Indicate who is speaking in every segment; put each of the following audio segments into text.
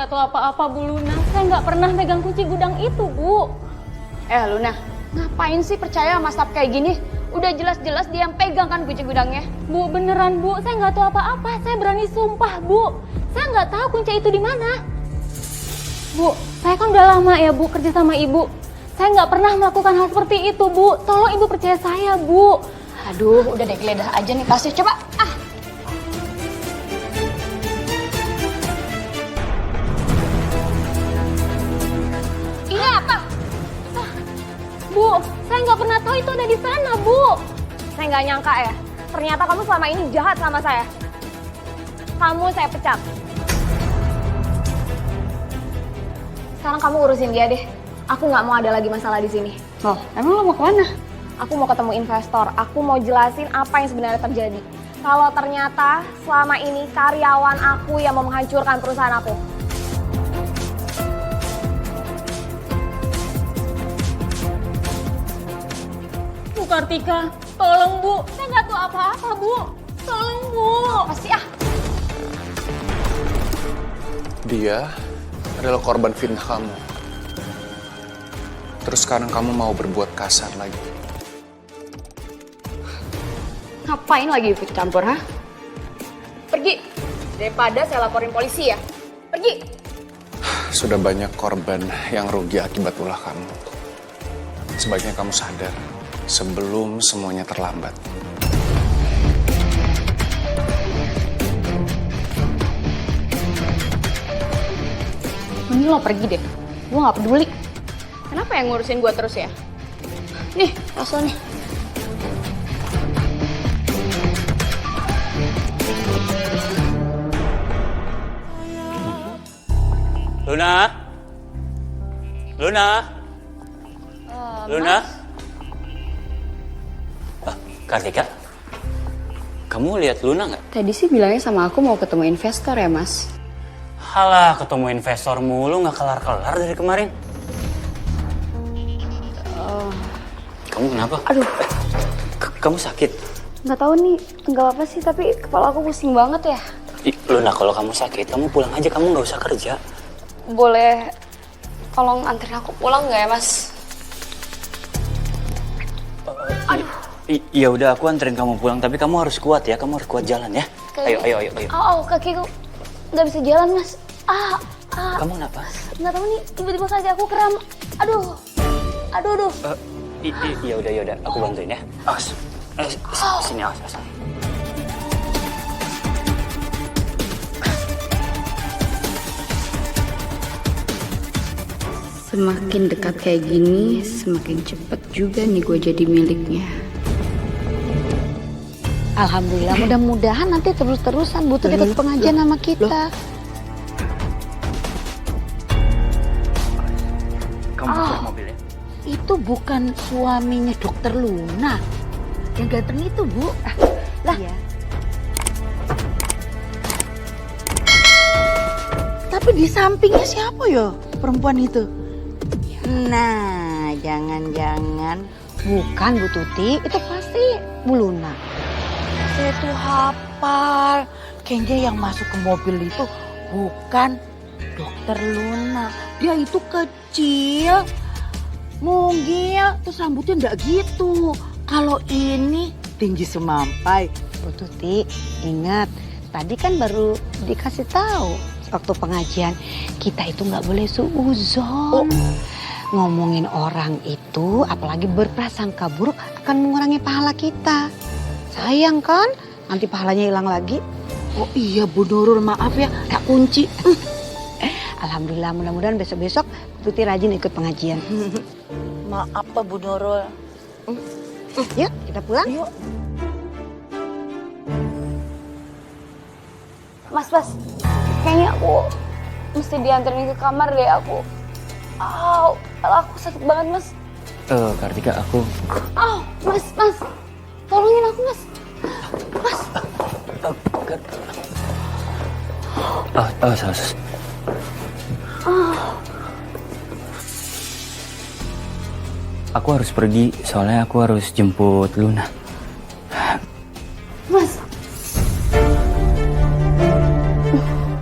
Speaker 1: nggak tahu apa-apa, Bu Luna. Saya nggak pernah megang kunci gudang itu, Bu.
Speaker 2: Luna, ngapain sih percaya sama staff kayak gini? Udah jelas-jelas dia yang pegang kan kunci gudangnya.
Speaker 1: Bu, beneran, Bu. Saya nggak tahu apa-apa. Saya berani sumpah, Bu. Saya nggak tahu kunci itu di mana. Bu, saya kan udah lama ya, Bu, kerja sama Ibu. Saya nggak pernah melakukan hal seperti itu, Bu. Tolong Ibu percaya saya, Bu.
Speaker 2: Aduh, udah deh, geledah aja nih tasnya. Coba, Ini apa?
Speaker 1: Bu, saya nggak pernah tahu itu ada di sana, Bu.
Speaker 3: Saya nggak nyangka ya, ternyata kamu selama ini jahat sama saya. Kamu saya pecat. Sekarang kamu urusin dia deh. Aku nggak mau ada lagi masalah di sini.
Speaker 2: Oh, emang lo mau kemana?
Speaker 3: Aku mau ketemu investor. Aku mau jelasin apa yang sebenarnya terjadi. Kalau ternyata selama ini karyawan aku yang mau menghancurkan perusahaan aku.
Speaker 1: Bu Kartika, tolong, Bu. Saya nggak tahu apa-apa, Bu. Tolong, Bu.
Speaker 2: Pasti
Speaker 4: Dia adalah korban fitnah kamu. Terus sekarang kamu mau berbuat kasar lagi.
Speaker 2: Ngapain lagi ikut campur, ha? Pergi. Daripada saya laporin polisi ya. Pergi.
Speaker 4: Sudah banyak korban yang rugi akibat ulah kamu. Sebaiknya kamu sadar sebelum semuanya terlambat.
Speaker 2: Mending lo pergi deh. Gue gak peduli. Kenapa yang ngurusin gue terus ya? Nih, tas lo nih.
Speaker 5: Luna? Luna? Luna? Kartika? Kamu lihat Luna nggak?
Speaker 2: Tadi sih bilangnya sama aku mau ketemu investor ya, Mas.
Speaker 5: Halah, ketemu investor mulu nggak kelar-kelar dari kemarin. Kamu kenapa?
Speaker 2: Aduh.
Speaker 5: Kamu sakit?
Speaker 2: Nggak tahu nih, nggak apa sih, tapi kepala aku pusing banget ya.
Speaker 5: Luna, kalau kamu sakit, kamu pulang aja, kamu nggak usah kerja.
Speaker 2: Boleh tolong anterin aku pulang nggak ya, Mas?
Speaker 5: Aduh. Ya udah, aku anterin kamu pulang, tapi kamu harus kuat ya, kamu harus kuat jalan ya. Ayo.
Speaker 2: Kakiku nggak bisa jalan, Mas.
Speaker 5: Kamu kenapa?
Speaker 2: Nggak tahu nih, tiba-tiba kaki aku kram. Aduh.
Speaker 5: Ya udah, aku bantuin ya. Sini, awas.
Speaker 2: Semakin dekat kayak gini, semakin cepet juga nih gue jadi miliknya. Alhamdulillah, mudah-mudahan nanti terus-terusan butuh kita pengajian sama kita.
Speaker 5: Kamu buka mobilnya.
Speaker 6: Itu bukan suaminya dokter Luna. Yang ganteng itu, Bu. Lah.
Speaker 2: Iya.
Speaker 6: Tapi di sampingnya siapa ya perempuan itu? Nah, jangan-jangan bukan Bu Tuti, itu pasti Bu Luna. Saya tuh hafal, kayaknya yang masuk ke mobil itu bukan dokter Luna. Dia itu kecil, mungil, terus rambutnya enggak gitu. Kalau ini tinggi semampai.
Speaker 7: Bu Tuti, ingat, tadi kan baru dikasih tahu waktu pengajian, kita itu nggak boleh suuzon. Ngomongin orang itu, apalagi berprasangka buruk, akan mengurangi pahala kita. Sayang kan, nanti pahalanya hilang lagi.
Speaker 6: Oh iya Bu Nurul, maaf ya, tak kunci.
Speaker 7: Alhamdulillah, mudah-mudahan besok-besok Bu Tuti rajin ikut pengajian.
Speaker 6: Maaf Pak Bu Nurul.
Speaker 7: Yuk, kita pulang.
Speaker 6: Yuk.
Speaker 2: Mas, kayaknya aku mesti dianterin ke kamar deh aku. Kepala aku sakit banget, Mas.
Speaker 5: Kartika, aku...
Speaker 2: Mas, tolongin aku, Mas.
Speaker 5: Salah. Aku harus pergi, soalnya aku harus jemput Luna.
Speaker 2: Mas.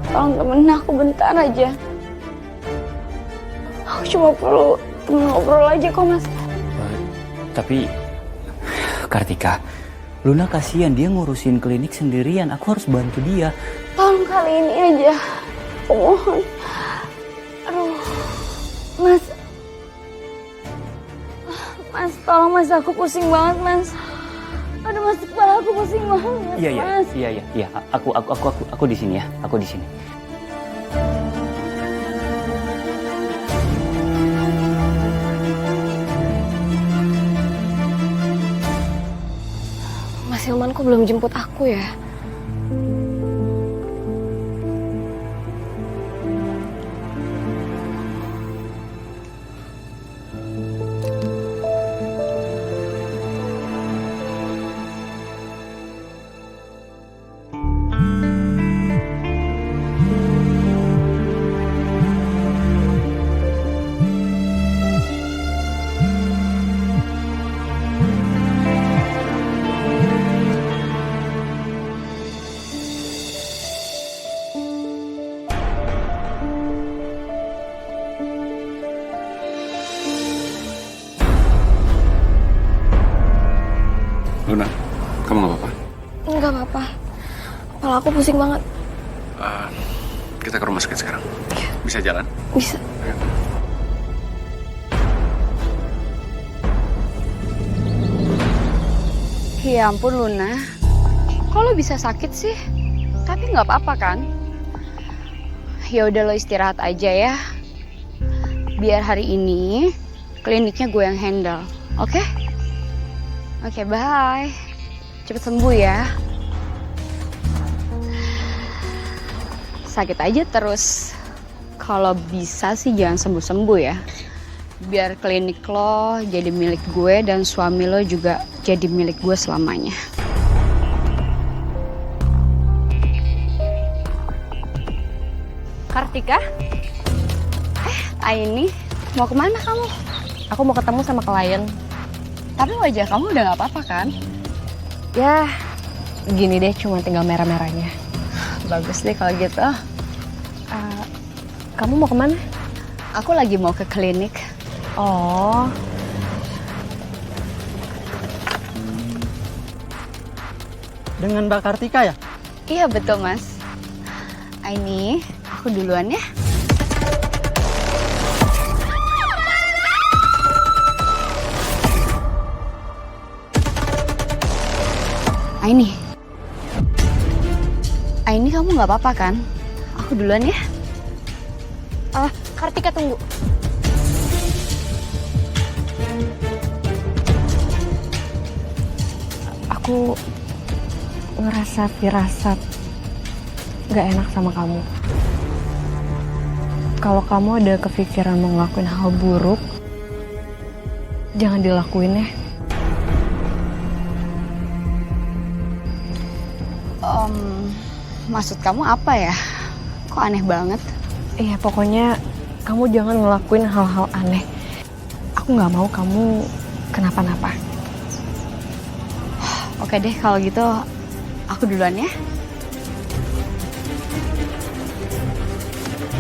Speaker 2: Tolong temenin aku bentar aja. Aku cuma perlu temen ngobrol aja kok, Mas.
Speaker 5: Tapi Kartika, Luna kasihan dia ngurusin klinik sendirian. Aku harus bantu dia.
Speaker 2: Tolong kali ini aja. Aku mohon. Aduh. Mas. Mas, tolong Mas, aku pusing banget, Mas. Aduh, Mas, kepala aku pusing banget, Mas.
Speaker 5: Iya. Aku di sini ya. Aku di sini.
Speaker 3: Mas Hilman kok belum jemput aku ya?
Speaker 4: Luna, kamu nggak apa-apa?
Speaker 3: Enggak apa-apa. Kepala aku pusing banget.
Speaker 4: Kita ke rumah sakit sekarang. Bisa jalan?
Speaker 3: Bisa.
Speaker 4: Ayo.
Speaker 2: Ya ampun, Luna. Kok lo bisa sakit sih? Tapi nggak apa-apa kan? Ya udah, lo istirahat aja ya. Biar hari ini kliniknya gue yang handle, oke? Oke, bye. Cepet sembuh ya. Sakit aja terus. Kalau bisa sih jangan sembuh-sembuh ya. Biar klinik lo jadi milik gue dan suami lo juga jadi milik gue selamanya.
Speaker 3: Kartika,
Speaker 2: Aini, mau kemana kamu?
Speaker 3: aku mau ketemu sama klien.
Speaker 2: Tapi wajah kamu udah gak apa-apa kan?
Speaker 3: Ya, gini deh, cuma tinggal merah-merahnya.
Speaker 2: Bagus deh kalau gitu.
Speaker 3: Kamu mau kemana?
Speaker 2: Aku lagi mau ke klinik.
Speaker 3: Oh,
Speaker 8: Dengan Mbak Kartika ya?
Speaker 2: Iya betul, Mas. Aini, aku duluan ya. Aini. Aini, kamu nggak apa-apa kan? Aku duluan ya.
Speaker 3: Kartika tunggu. Aku ngerasa firasat gak enak sama kamu. Kalau kamu ada kepikiran mau ngelakuin hal buruk, jangan dilakuin ya.
Speaker 2: Maksud kamu apa ya? Kok aneh banget?
Speaker 3: Iya, pokoknya kamu jangan ngelakuin hal-hal aneh. Aku gak mau kamu kenapa-napa.
Speaker 2: Oke deh, kalau gitu aku duluan ya.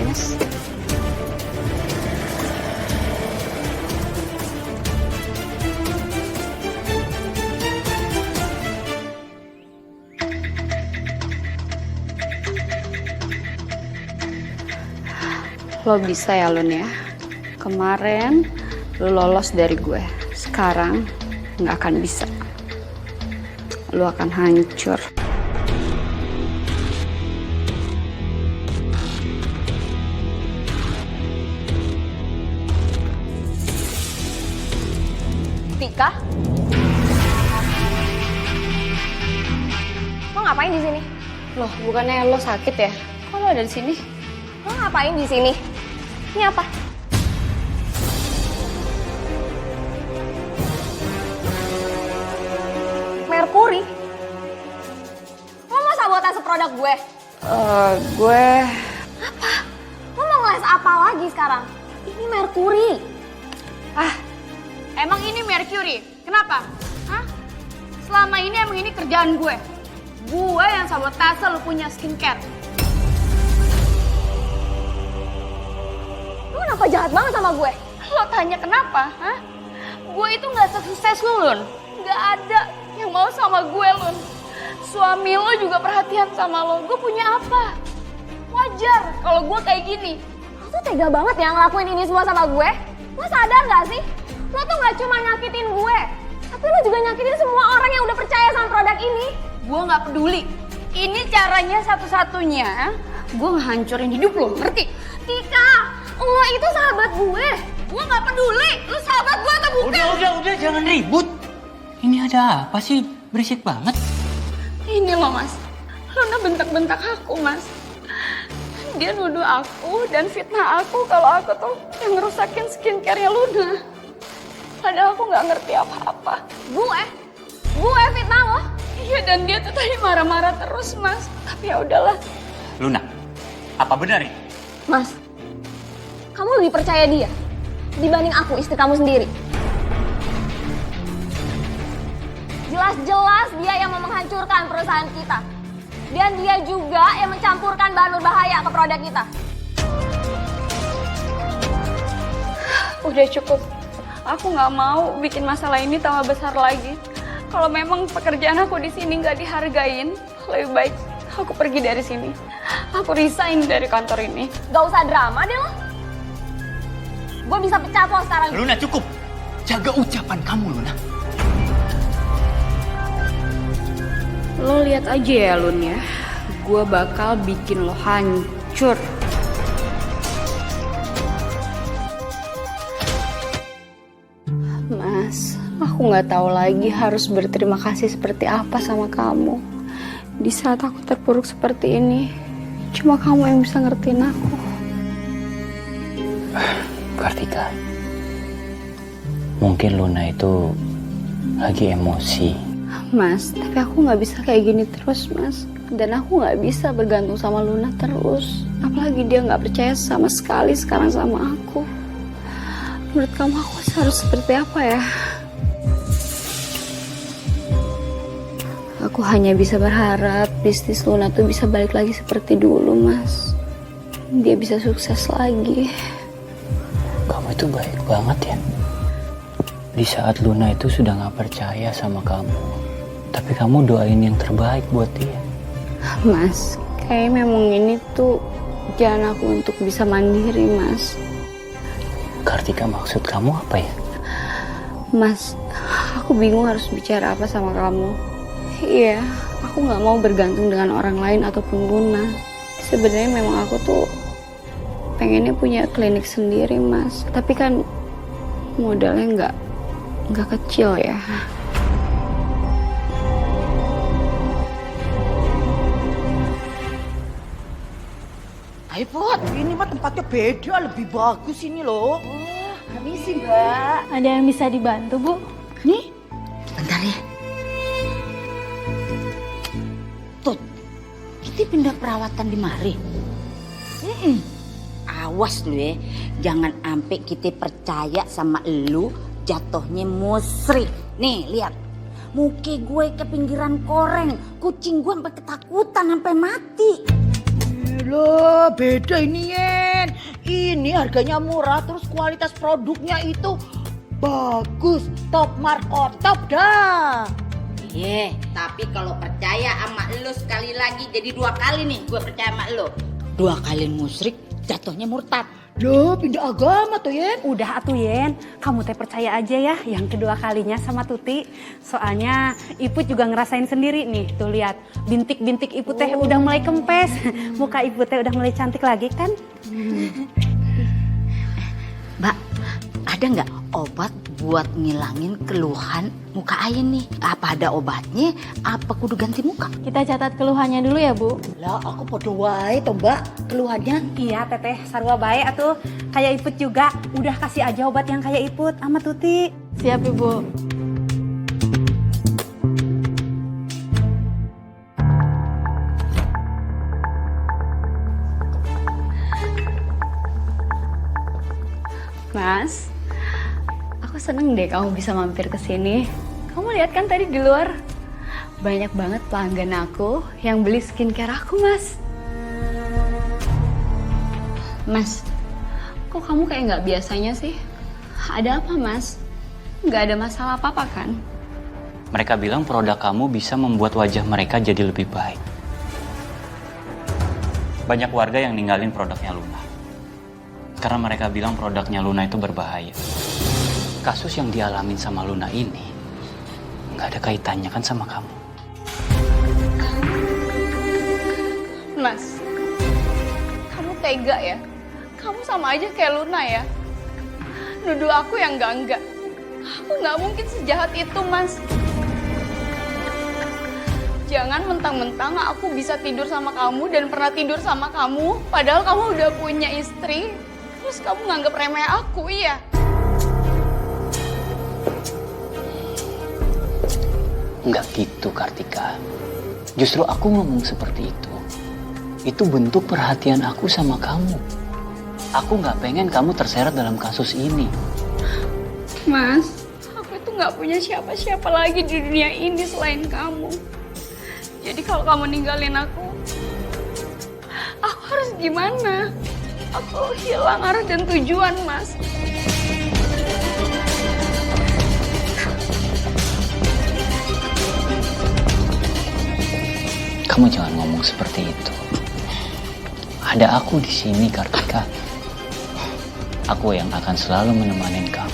Speaker 2: Yes. Lo bisa ya, Lun ya. Kemarin lo lolos dari gue. Sekarang nggak akan bisa. Lo akan hancur.
Speaker 3: Tika? Lo ngapain di sini?
Speaker 2: Loh, bukannya lo sakit ya? Kok lo ada di sini?
Speaker 3: Lo ngapain di sini? Ini apa? Merkuri? Lo mau sabotase produk gue?
Speaker 2: Gue...
Speaker 3: Apa? Lo mau ngeles apa lagi sekarang? Ini merkuri.
Speaker 2: Emang ini Mercury? Kenapa? Hah? Selama ini emang ini kerjaan gue. Gue yang sabotase lo punya skincare.
Speaker 3: Lo kenapa apa jahat banget sama gue?
Speaker 2: Lo tanya kenapa, hah? Gue itu gak sukses lu, Lun. Gak ada yang mau sama gue, Lun. Suami lo juga perhatian sama lo. Gue punya apa? Wajar kalau gue kayak gini.
Speaker 3: Lo tuh tega banget ya ngelakuin ini semua sama gue. Lo sadar gak sih? Lo tuh gak cuma nyakitin gue, tapi lo juga nyakitin semua orang yang udah percaya sama produk ini.
Speaker 2: Gue gak peduli. Ini caranya satu-satunya. Gue ngehancurin hidup lo, ngerti?
Speaker 3: Tika, lo itu sahabat gue.
Speaker 2: Gue gak peduli. Lo sahabat gue atau bukan?
Speaker 5: Udah, jangan ribut. Ini ada apa sih? Berisik banget.
Speaker 2: Ini loh, Mas. Luna bentak-bentak aku, Mas. Dia nuduh aku dan fitnah aku kalau aku tuh yang ngerusakin skincare-nya Luna. Padahal aku gak ngerti apa-apa.
Speaker 3: Gue fitnah lo.
Speaker 2: Iya, dan dia tuh tadi marah-marah terus, Mas. Tapi ya udahlah.
Speaker 5: Luna, apa benar ini?
Speaker 3: Mas, kamu lebih percaya dia dibanding aku, istri kamu sendiri. Jelas-jelas dia yang mau menghancurkan perusahaan kita. Dan dia juga yang mencampurkan bahan berbahaya ke produk kita.
Speaker 2: Udah cukup. Aku nggak mau bikin masalah ini tambah besar lagi. Kalau memang pekerjaan aku di sini nggak dihargain, lebih baik aku pergi dari sini. Aku resign dari kantor ini.
Speaker 3: Gak usah drama deh lo. Gue bisa pecat lo sekarang.
Speaker 5: Luna, cukup. Jaga ucapan kamu, Luna.
Speaker 2: Lo lihat aja ya, Lun ya. Gue bakal bikin lo hancur. Mas, aku nggak tahu lagi harus berterima kasih seperti apa sama kamu. Di saat aku terpuruk seperti ini, cuma kamu yang bisa ngertiin aku.
Speaker 5: Kartika, mungkin Luna itu lagi emosi.
Speaker 2: Mas, tapi aku nggak bisa kayak gini terus, Mas. Dan aku nggak bisa bergantung sama Luna terus. Apalagi dia nggak percaya sama sekali sekarang sama aku. Menurut kamu aku harus seperti apa ya? Aku hanya bisa berharap bisnis Luna tuh bisa balik lagi seperti dulu, Mas. Dia bisa sukses lagi.
Speaker 5: Kamu itu baik banget ya. Di saat Luna itu sudah gak percaya sama kamu, tapi kamu doain yang terbaik buat dia.
Speaker 2: Mas, kayak memang ini tuh jalan aku untuk bisa mandiri, Mas.
Speaker 5: Kartika, maksud kamu apa ya?
Speaker 2: Mas, aku bingung harus bicara apa sama kamu. Iya, aku gak mau bergantung dengan orang lain ataupun Luna. Sebenarnya memang aku tuh pengennya punya klinik sendiri, Mas. Tapi kan modalnya nggak kecil ya.
Speaker 6: Ayo Pot, ini mah tempatnya beda, lebih bagus ini loh.
Speaker 7: Permisi Mbak.
Speaker 1: Ada yang bisa dibantu, Bu?
Speaker 6: Nih, bentar ya. Tut, kita pindah perawatan di mari.
Speaker 7: Awas lu ya, jangan ampe kita percaya sama lu jatuhnya musrik. Nih lihat, muka gue ke pinggiran koreng, kucing gue sampai ketakutan sampai mati.
Speaker 6: Loh, beda ini Yen. Ini harganya murah, terus kualitas produknya itu bagus, top markot, top dah.
Speaker 7: Iya, tapi kalau percaya sama lu sekali lagi jadi 2 kali nih gue percaya sama lu. 2 kali musrik, jatuhnya murtad.
Speaker 6: Loh, pindah agama tuh Yen.
Speaker 9: Udah atuh Yen, kamu teh percaya aja ya yang kedua kalinya sama Tuti. Soalnya Iput juga ngerasain sendiri nih, tuh lihat bintik-bintik Iput teh udah mulai kempes. Muka Iput teh udah mulai cantik lagi kan?
Speaker 7: Mbak, ada nggak obat buat ngilangin keluhan muka Ayen nih? Apa ada obatnya? Apa kudu ganti muka?
Speaker 1: Kita catat keluhannya dulu ya, Bu.
Speaker 6: Lah, aku podo wae toh Mbak, keluhannya.
Speaker 9: Iya teteh, sarua bae atuh. Kayak Iput juga, udah kasih aja obat yang kayak Iput sama Tuti.
Speaker 1: Siap, Ibu.
Speaker 2: Mas, aku seneng deh kamu bisa mampir ke sini. Kamu lihat kan tadi di luar banyak banget pelanggan aku yang beli skincare aku, Mas. Mas, Kok kamu kayak nggak biasanya sih? Ada apa, Mas? Nggak ada masalah apa-apa kan?
Speaker 5: Mereka bilang produk kamu bisa membuat wajah mereka jadi lebih baik. Banyak warga yang ninggalin produknya Luna. Karena mereka bilang produknya Luna itu berbahaya. Kasus yang dialamin sama Luna ini nggak ada kaitannya kan sama kamu.
Speaker 2: Mas, kamu tega ya? Kamu sama aja kayak Luna ya? Nuduh aku yang enggak. Aku nggak mungkin sejahat itu, Mas. Jangan mentang-mentang aku bisa tidur sama kamu dan pernah tidur sama kamu, padahal kamu udah punya istri, terus kamu nganggep remeh aku, iya?
Speaker 5: Nggak gitu, Kartika. Justru aku ngomong seperti itu. Itu bentuk perhatian aku sama kamu. Aku nggak pengen kamu terseret dalam kasus ini.
Speaker 2: Mas, aku itu nggak punya siapa-siapa lagi di dunia ini selain kamu. Jadi kalau kamu ninggalin aku harus gimana? Aku hilang arah dan tujuan, Mas.
Speaker 5: Kamu jangan ngomong seperti itu. Ada aku di sini, Kartika. Aku yang akan selalu menemani kamu.